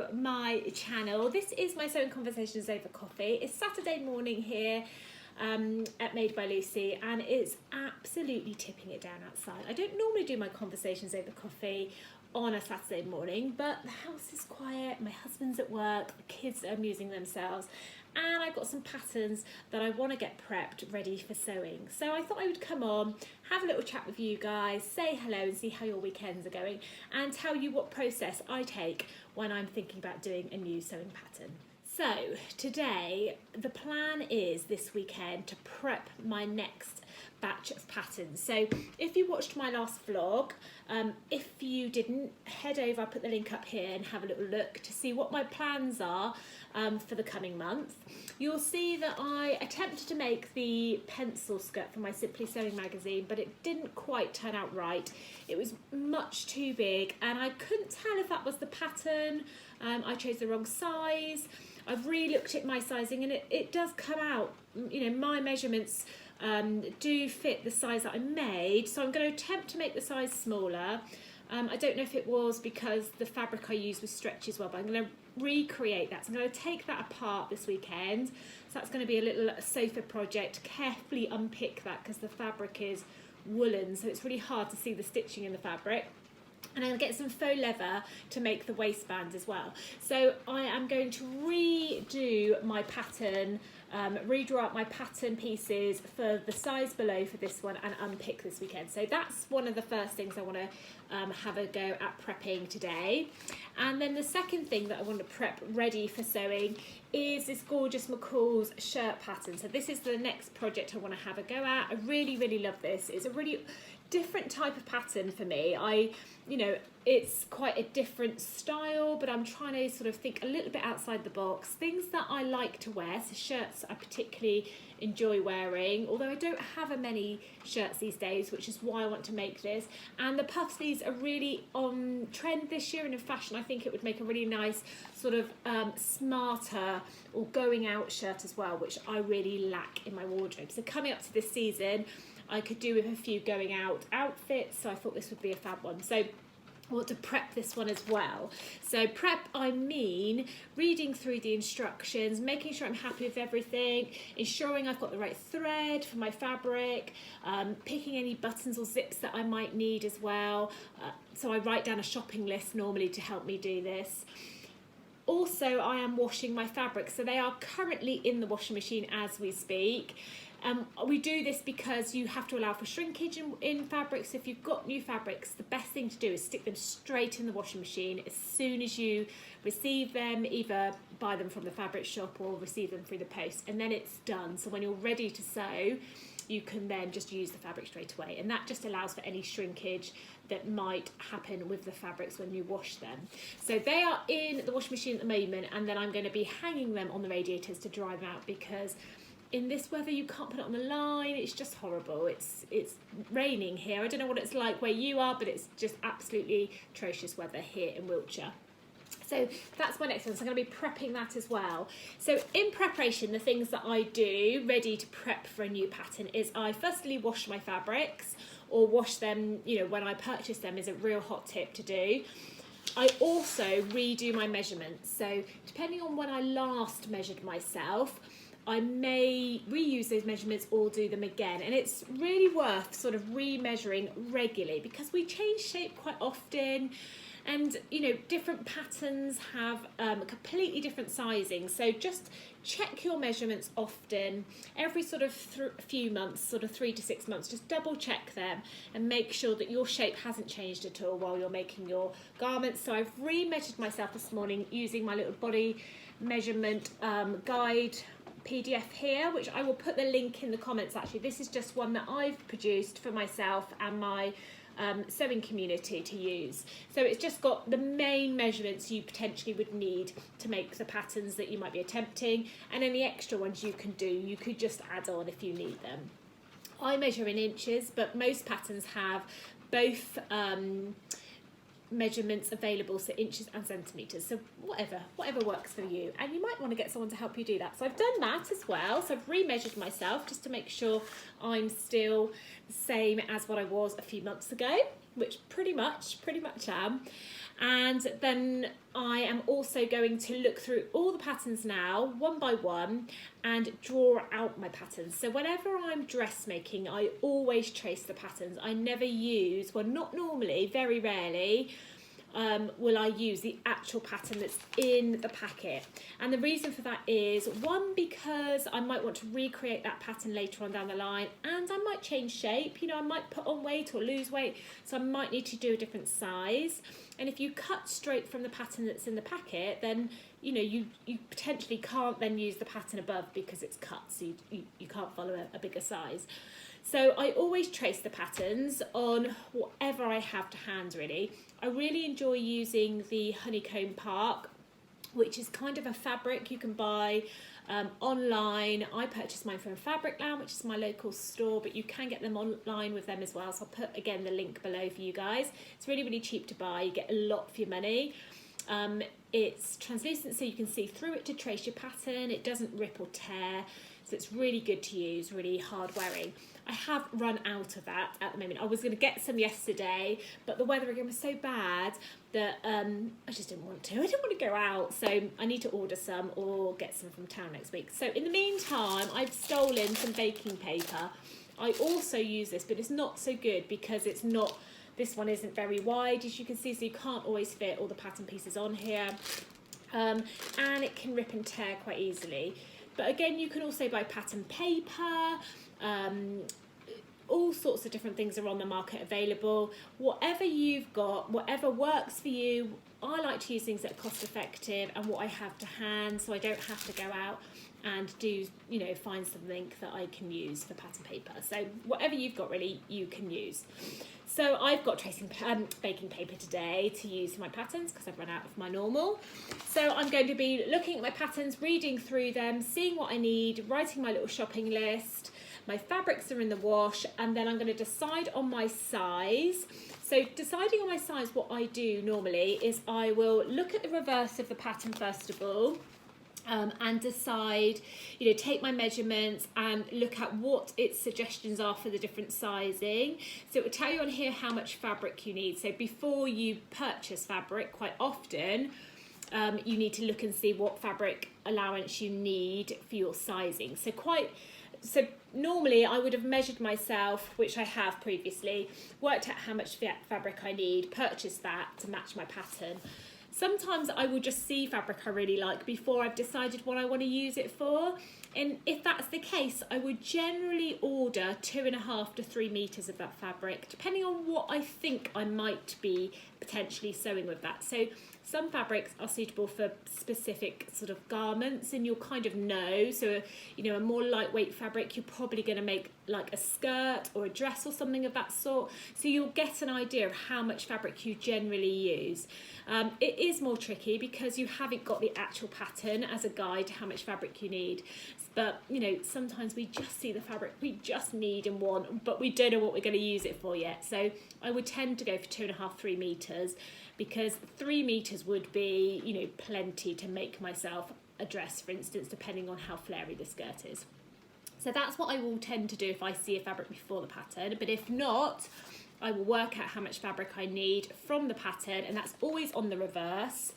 to my channel. This is my sewing conversations over coffee. It's Saturday morning here at Made by Lucy, and it's absolutely tipping it down outside. I don't normally do my conversations over coffee on a Saturday morning, but the house is quiet, my husband's at work, the kids are amusing themselves, and I've got some patterns that I want to get prepped ready for sewing. So I thought I would come on, have a little chat with you guys, say hello and see how your weekends are going, and tell you what process I take when I'm thinking about doing a new sewing pattern. So today the plan is this weekend to prep my next batch of patterns. So if you watched my last vlog, if you didn't, head over, I'll put the link up here and have a little look to see what my plans are for the coming month. You'll see that I attempted to make the pencil skirt for my Simply Sewing magazine, but it didn't quite turn out right. It was much too big and I couldn't tell if that was the pattern. I chose the wrong size. I've re-looked at my sizing and it does come out, you know, my measurements do fit the size that I made, so I'm going to attempt to make the size smaller. I don't know if it was because the fabric I used was stretchy as well, but I'm going to recreate that. So I'm going to take that apart this weekend. So that's going to be a little sofa project. Carefully unpick that because the fabric is woolen, so it's really hard to see the stitching in the fabric. And I'll get some faux leather to make the waistband as well. So I am going to redo my pattern, redraw out my pattern pieces for the size below for this one and unpick this weekend. So that's one of the first things I want to have a go at prepping today. And then the second thing that I want to prep ready for sewing is this gorgeous McCalls shirt pattern. So this is the next project I want to have a go at. I really, really love this. It's a really different type of pattern for me. You know, it's quite a different style, but I'm trying to sort of think a little bit outside the box. Things that I like to wear, so shirts I particularly enjoy wearing, although I don't have many shirts these days, which is why I want to make this. And the puff sleeves are really on trend this year and in fashion. I think it would make a really nice sort of smarter or going out shirt as well, which I really lack in my wardrobe. So coming up to this season, I could do with a few going out outfits, so I thought this would be a fab one. So I want to prep this one as well. So prep, I mean reading through the instructions, making sure I'm happy with everything, ensuring I've got the right thread for my fabric, picking any buttons or zips that I might need as well. So I write down a shopping list normally to help me do this. Also, I am washing my fabrics, so they are currently in the washing machine as we speak. We do this because you have to allow for shrinkage in fabrics. If you've got new fabrics, the best thing to do is stick them straight in the washing machine as soon as you receive them, either buy them from the fabric shop or receive them through the post, and then it's done. So when you're ready to sew, you can then just use the fabric straight away, and that just allows for any shrinkage that might happen with the fabrics when you wash them. So they are in the washing machine at the moment, and then I'm going to be hanging them on the radiators to dry them out, because in this weather you can't put it on the line. It's just horrible. It's raining here. I don't know what it's like where you are, but it's just absolutely atrocious weather here in Wiltshire. So that's my next one. So I'm going to be prepping that as well. So in preparation, the things that I do ready to prep for a new pattern is I firstly wash my fabrics, or wash them, you know, when I purchase them is a real hot tip to do. I also redo my measurements. So depending on when I last measured myself, I may reuse those measurements or do them again, and it's really worth sort of re-measuring regularly because we change shape quite often, and you know, different patterns have completely different sizing. So just check your measurements often, every sort of few months, sort of 3 to 6 months. Just double check them and make sure that your shape hasn't changed at all while you're making your garments. So I've re-measured myself this morning using my little body measurement guide PDF here, which I will put the link in the comments. Actually, this is just one that I've produced for myself and my sewing community to use. So it's just got the main measurements you potentially would need to make the patterns that you might be attempting, and any extra ones you can do, you could just add on if you need them. I measure in inches, but most patterns have both measurements available, so inches and centimetres, so whatever works for you, and you might want to get someone to help you do that. So I've done that as well. So I've re-measured myself just to make sure I'm still the same as what I was a few months ago. which pretty much am. And then I am also going to look through all the patterns now, one by one, and draw out my patterns. So whenever I'm dressmaking, I always trace the patterns. I never use, well, not normally, very rarely, will I use the actual pattern that's in the packet. And the reason for that is, one, because I might want to recreate that pattern later on down the line, and I might change shape, you know, I might put on weight or lose weight, so I might need to do a different size. And if you cut straight from the pattern that's in the packet, then you know you potentially can't then use the pattern above because it's cut, so you can't follow a bigger size. So I always trace the patterns on whatever I have to hand, really. I really enjoy using the Honeycomb Park, which is kind of a fabric you can buy online. I purchased mine from Fabric Land, which is my local store, but you can get them online with them as well. So I'll put, again, the link below for you guys. It's really, really cheap to buy. You get a lot for your money. It's translucent, so you can see through it to trace your pattern. It doesn't rip or tear, so it's really good to use, really hard wearing. I have run out of that at the moment. I was going to get some yesterday, but the weather again was so bad that I just didn't want to. I didn't want to go out, so I need to order some or get some from town next week. So in the meantime, I've stolen some baking paper. I also use this, but it's not so good because it's not, this one isn't very wide, as you can see, so you can't always fit all the pattern pieces on here. And it can rip and tear quite easily. But again, you can also buy pattern paper. All sorts of different things are on the market available. Whatever you've got, whatever works for you. I like to use things that are cost effective and what I have to hand, so I don't have to go out and do, you know, find something that I can use for pattern paper. So whatever you've got, really, you can use. So I've got baking paper today to use for my patterns because I've run out of my normal. So I'm going to be looking at my patterns, reading through them, seeing what I need, writing my little shopping list. My fabrics are in the wash, and then I'm going to decide on my size. So deciding on my size, what I do normally is I will look at the reverse of the pattern first of all, and decide, you know, take my measurements and look at what its suggestions are for the different sizing. So it will tell you on here how much fabric you need. So before you purchase fabric, quite often you need to look and see what fabric allowance you need for your sizing. So normally I would have measured myself, which I have previously, worked out how much fabric I need, purchased that to match my pattern. Sometimes I will just see fabric I really like before I've decided what I want to use it for. And if that's the case, I would generally order 2.5 to 3 meters of that fabric, depending on what I think I might be potentially sewing with that. So some fabrics are suitable for specific sort of garments, and you'll kind of know. So, you know, a more lightweight fabric, you're probably going to make like a skirt or a dress or something of that sort. So you'll get an idea of how much fabric you generally use. It is more tricky because you haven't got the actual pattern as a guide to how much fabric you need. But, you know, sometimes we just see the fabric we just need and want, but we don't know what we're going to use it for yet. So I would tend to go for 2.5, 3 meters, because 3 meters would be, you know, plenty to make myself a dress, for instance, depending on how flary the skirt is. So that's what I will tend to do if I see a fabric before the pattern. But if not, I will work out how much fabric I need from the pattern, and that's always on the reverse.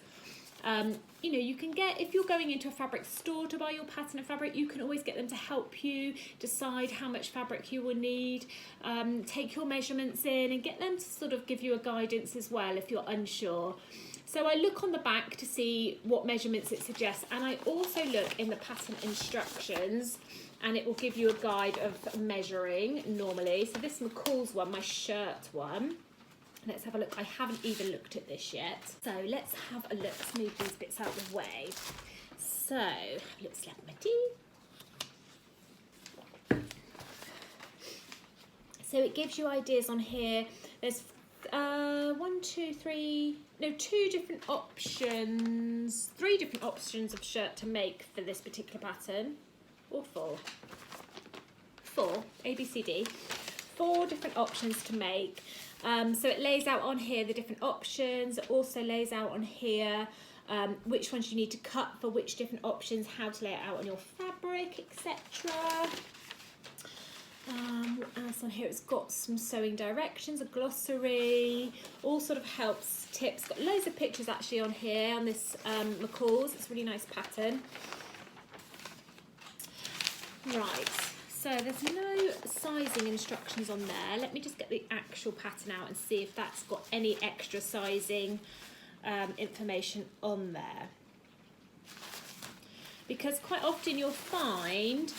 You know, you can get, if you're going into a fabric store to buy your pattern of fabric, you can always get them to help you decide how much fabric you will need, take your measurements in and get them to sort of give you a guidance as well if you're unsure. So I look on the back to see what measurements it suggests, and I also look in the pattern instructions, and it will give you a guide of measuring normally. So this McCalls one, my shirt one. Let's have a look. I haven't even looked at this yet. So let's have a look. Let's move these bits out of the way. So, let's slap my tea. So it gives you ideas on here. There's three different options of shirt to make for this particular pattern. Or four, A, B, C, D. 4 different options to make. So it lays out on here the different options. It also lays out on here which ones you need to cut for which different options, how to lay it out on your fabric, etc. What else on here? It's got some sewing directions, a glossary, all sort of helps, tips. Got loads of pictures actually on here on this McCalls. It's a really nice pattern. Right, so there's no sizing instructions on there. Let me just get the actual pattern out and see if that's got any extra sizing information on there. Because quite often you'll find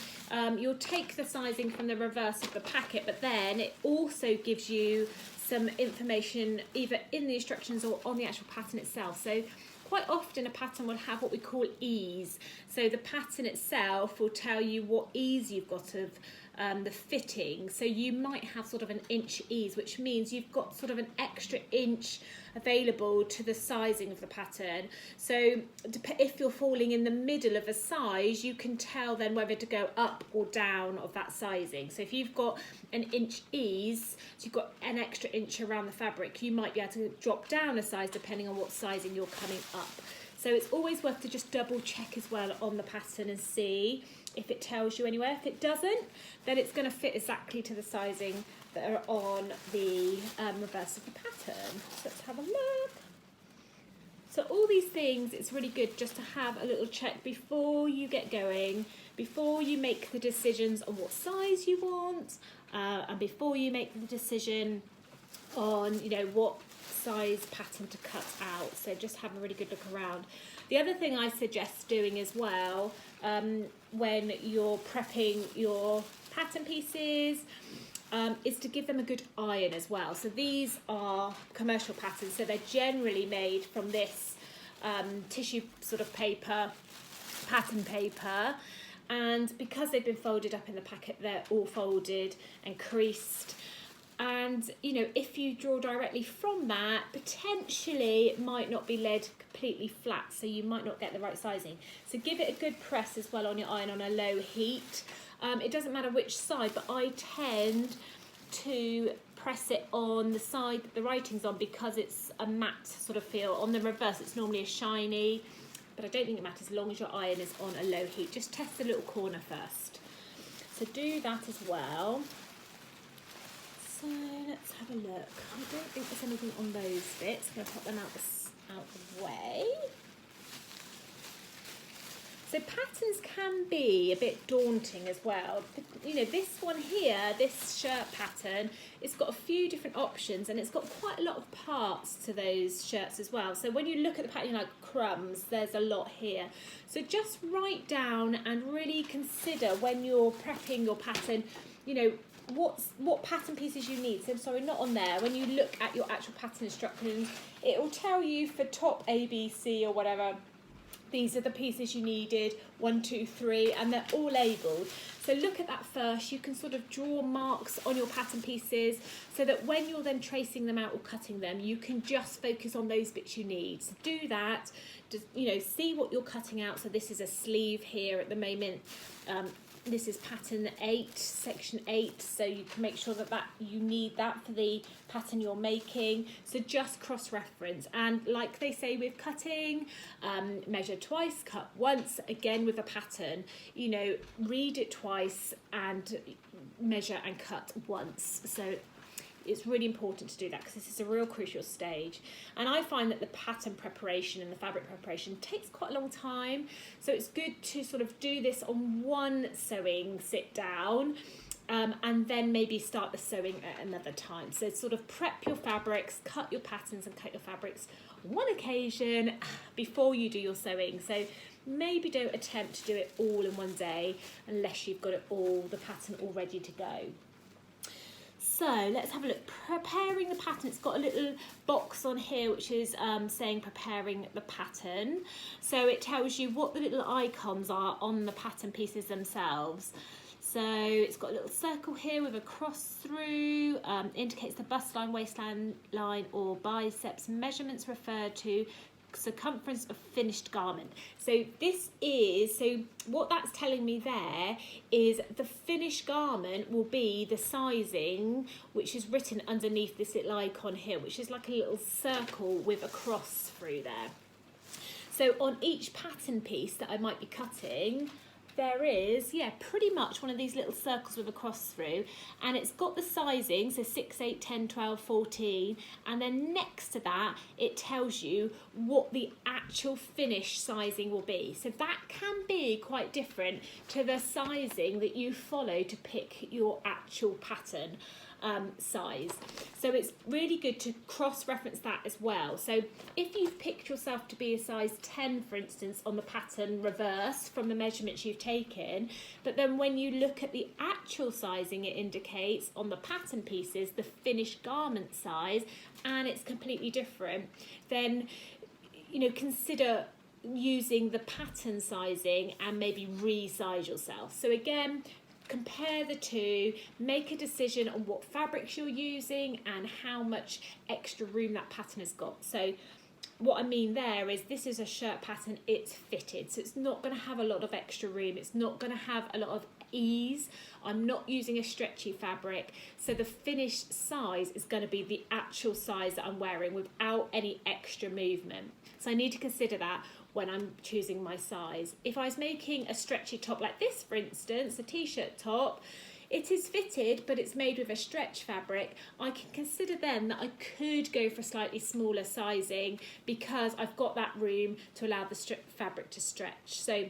you'll take the sizing from the reverse of the packet, but then it also gives you some information either in the instructions or on the actual pattern itself. So quite often a pattern will have what we call ease. So the pattern itself will tell you what ease you've got of the fitting. So you might have sort of an inch ease, which means you've got sort of an extra inch available to the sizing of the pattern. So if you're falling in the middle of a size, you can tell then whether to go up or down of that sizing. So if you've got an inch ease, so you've got an extra inch around the fabric, you might be able to drop down a size depending on what sizing you're coming up. So it's always worth to just double check as well on the pattern and see if it tells you anywhere. If it doesn't, then it's going to fit exactly to the sizing that are on the reverse of the pattern. So let's have a look. So all these things, it's really good just to have a little check before you get going, before you make the decisions on what size you want, and before you make the decision on, you know, what size pattern to cut out. So just have a really good look around. The other thing I suggest doing as well, when you're prepping your pattern pieces, is to give them a good iron as well. So these are commercial patterns, so they're generally made from this tissue sort of paper, pattern paper, and because they've been folded up in the packet, they're all folded and creased. And you know, if you draw directly from that, potentially it might not be laid completely flat, so you might not get the right sizing. So give it a good press as well on your iron on a low heat. It doesn't matter which side, but I tend to press it on the side that the writing's on because it's a matte sort of feel. On the reverse, it's normally a shiny, but I don't think it matters as long as your iron is on a low heat. Just test the little corner first. So do that as well. So let's have a look. I don't think there's anything on those bits. I'm going to pop them out the way. So patterns can be a bit daunting as well. You know, this one here, this shirt pattern, it's got a few different options and it's got quite a lot of parts to those shirts as well. So when you look at the pattern, like crumbs, there's a lot here. So just write down and really consider when you're prepping your pattern, you know, what pattern pieces you need. So sorry, not on there. When you look at your actual pattern instructions, it will tell you for top A, B, C or whatever, these are the pieces you needed, 1, 2, 3, and they're all labelled. So look at that first. You can sort of draw marks on your pattern pieces so that when you're then tracing them out or cutting them, you can just focus on those bits you need. So do that. Just, you know, see what you're cutting out. So this is a sleeve here at the moment. This is pattern 8, section 8, so you can make sure that you need that for the pattern you're making. So just cross-reference, and like they say with cutting, measure twice, cut once. Again with a pattern, you know, read it twice and measure and cut once. So it's really important to do that because this is a real crucial stage. And I find that the pattern preparation and the fabric preparation takes quite a long time. So it's good to sort of do this on one sewing sit down and then maybe start the sewing at another time. So sort of prep your fabrics, cut your patterns and cut your fabrics on one occasion before you do your sewing. So maybe don't attempt to do it all in one day unless you've got it all, the pattern all ready to go. So let's have a look. Preparing the pattern. It's got a little box on here which is saying preparing the pattern. So it tells you what the little icons are on the pattern pieces themselves. So it's got a little circle here with a cross through, indicates the bust line, waistline line or biceps measurements referred to, circumference of finished garment. So this is, so what that's telling me there is the finished garment will be the sizing which is written underneath this little icon here, which is like a little circle with a cross through there. So on each pattern piece that I might be cutting, there is, yeah, pretty much one of these little circles with a cross through, and it's got the sizing, so 6, 8, 10, 12, 14, and then next to that it tells you what the actual finished sizing will be. So that can be quite different to the sizing that you follow to pick your actual pattern size. So it's really good to cross-reference that as well. So if you've picked yourself to be a size 10, for instance, on the pattern reverse from the measurements you've taken, but then when you look at the actual sizing, it indicates on the pattern pieces the finished garment size, and it's completely different, then, you know, consider using the pattern sizing and maybe resize yourself. So again, compare the two, make a decision on what fabrics you're using and how much extra room that pattern has got. So what I mean there is, this is a shirt pattern, it's fitted, so it's not going to have a lot of extra room, it's not going to have a lot of ease. I'm not using a stretchy fabric, so the finished size is going to be the actual size that I'm wearing without any extra movement. So I need to consider that when I'm choosing my size. If I was making a stretchy top like this, for instance, a t-shirt top, it is fitted, but it's made with a stretch fabric, I can consider then that I could go for a slightly smaller sizing because I've got that room to allow the fabric to stretch. So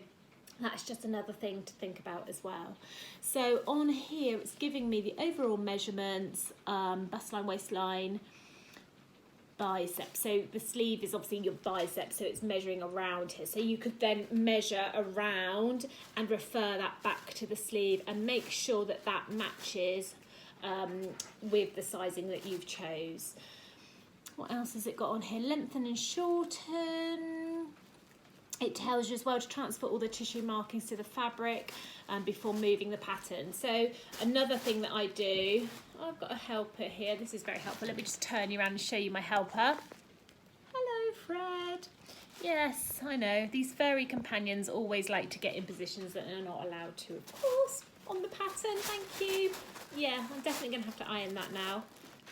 that's just another thing to think about as well. So on here, it's giving me the overall measurements, bust line, waistline, bicep. So the sleeve is obviously your bicep, so it's measuring around here. So you could then measure around and refer that back to the sleeve and make sure that that matches with the sizing that you've chose. What else has it got on here? Lengthen and shorten. It tells you as well to transfer all the tissue markings to the fabric before moving the pattern. So another thing that I do, I've got a helper here. This is very helpful. Let me just turn you around and show you my helper. Hello, Fred. Yes, I know. These furry companions always like to get in positions that they're not allowed to, of course, on the pattern. Thank you. Yeah, I'm definitely going to have to iron that now.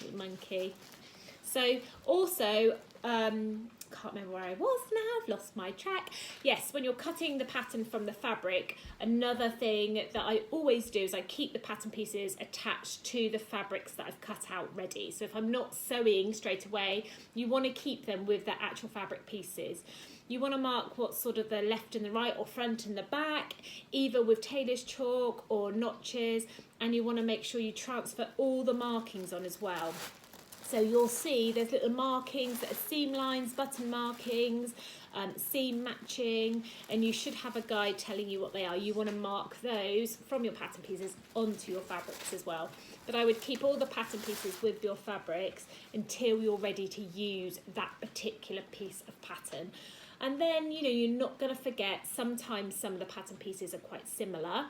Little monkey. So also, can't remember where I was now, I've lost my track. Yes, when you're cutting the pattern from the fabric, another thing that I always do is I keep the pattern pieces attached to the fabrics that I've cut out ready. So if I'm not sewing straight away, you want to keep them with the actual fabric pieces. You want to mark what's sort of the left and the right or front and the back, either with tailor's chalk or notches, and you want to make sure you transfer all the markings on as well. So you'll see there's little markings that are seam lines, button markings, seam matching, and you should have a guide telling you what they are. You want to mark those from your pattern pieces onto your fabrics as well. But I would keep all the pattern pieces with your fabrics until you're ready to use that particular piece of pattern. And then, you know, you're not going to forget, sometimes some of the pattern pieces are quite similar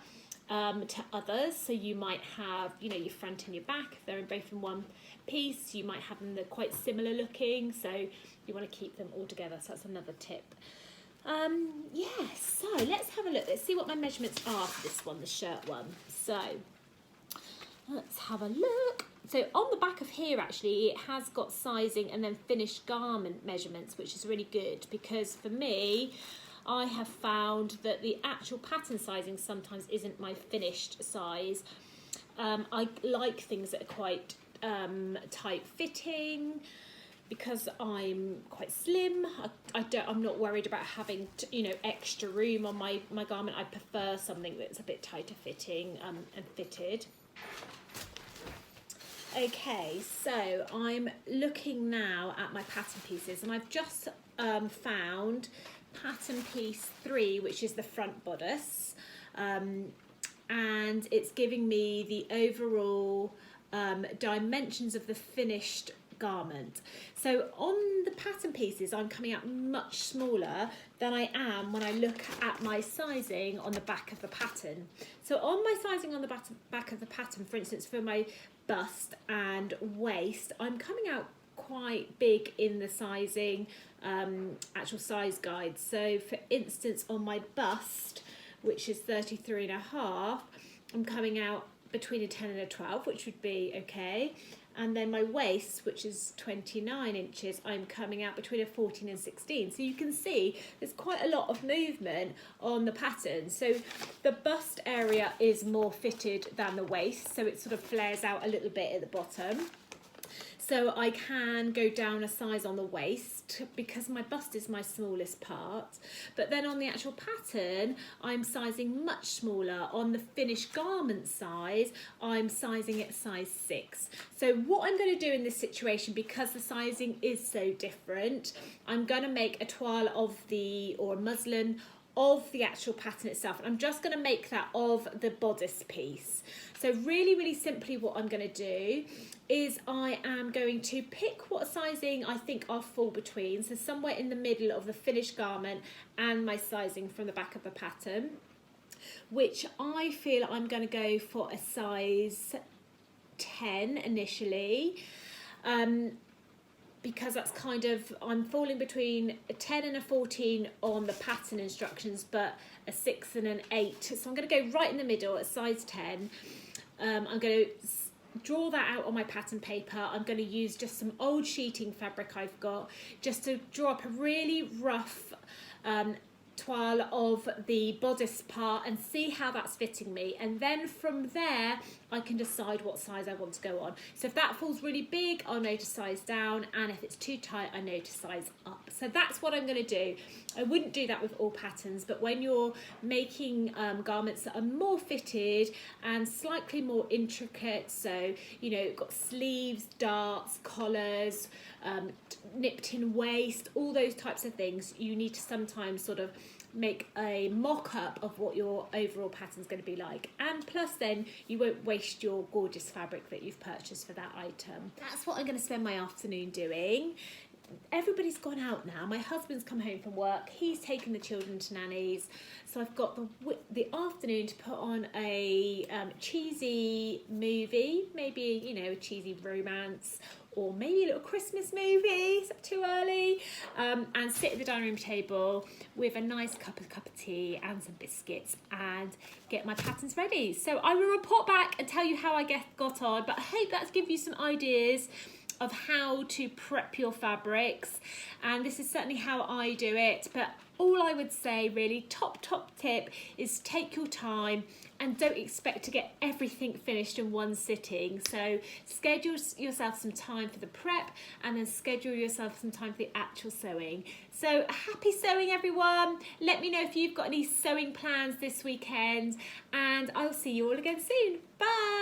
to others. So you might have, you know, your front and your back, they're both in one piece. You might have them that are quite similar looking, so you want to keep them all together. So that's another tip. So let's have a look. Let's see what my measurements are for this one, the shirt one. So let's have a look. So on the back of here, actually, it has got sizing and then finished garment measurements, which is really good because for me, I have found that the actual pattern sizing sometimes isn't my finished size. I like things that are quite tight fitting because I'm quite slim. I'm not worried about having extra room on my garment. I prefer something that's a bit tighter fitting and fitted. Okay, so I'm looking now at my pattern pieces, and I've just found pattern piece 3, which is the front bodice, and it's giving me the overall dimensions of the finished garment. So on the pattern pieces, I'm coming out much smaller than I am when I look at my sizing on the back of the pattern. So on my sizing on the back of the pattern, for instance, for my bust and waist, I'm coming out quite big in the sizing, actual size guide. So for instance, on my bust, which is 33.5, I'm coming out between a 10 and a 12, which would be okay. and then my waist, which is 29 inches, I'm coming out between a 14 and 16. So you can see there's quite a lot of movement on the pattern. So the bust area is more fitted than the waist, so it sort of flares out a little bit at the bottom. So I can go down a size on the waist because my bust is my smallest part. But then on the actual pattern, I'm sizing much smaller. On the finished garment size, I'm sizing it size 6. So what I'm going to do in this situation, because the sizing is so different, I'm going to make a toile of or a muslin of the actual pattern itself, and I'm just going to make that of the bodice piece. So really, really simply what I'm going to do is I am going to pick what sizing I think I'll fall between, so somewhere in the middle of the finished garment and my sizing from the back of the pattern, which I feel I'm going to go for a size 10 initially. Because that's kind of, I'm falling between a 10 and a 14 on the pattern instructions, but a 6 and an 8. So I'm going to go right in the middle at size 10. I'm going to draw that out on my pattern paper. I'm going to use just some old sheeting fabric I've got, just to draw up a really rough toile of the bodice part and see how that's fitting me, and then from there I can decide what size I want to go on. So if that falls really big, I'll know to size down, and if it's too tight, I know to size up. So that's what I'm going to do. I wouldn't do that with all patterns, but when you're making garments that are more fitted and slightly more intricate, so you know, got sleeves, darts, collars, nipped in waist, all those types of things, you need to sometimes sort of make a mock-up of what your overall pattern's going to be like, and plus then you won't waste your gorgeous fabric that you've purchased for that item. That's what I'm going to spend my afternoon doing. Everybody's gone out now. My husband's come home from work, he's taken the children to nannies, so I've got the afternoon to put on a cheesy movie, maybe, you know, a cheesy romance, or maybe a little Christmas movie, is that too early? And sit at the dining room table with a nice cup of tea and some biscuits and get my patterns ready. So I will report back and tell you how I got on, but I hope that's given you some ideas of how to prep your fabrics, and this is certainly how I do it. But all I would say really, top tip, is take your time and don't expect to get everything finished in one sitting. So schedule yourself some time for the prep, and then schedule yourself some time for the actual sewing. So happy sewing, everyone. Let me know if you've got any sewing plans this weekend, and I'll see you all again soon. Bye.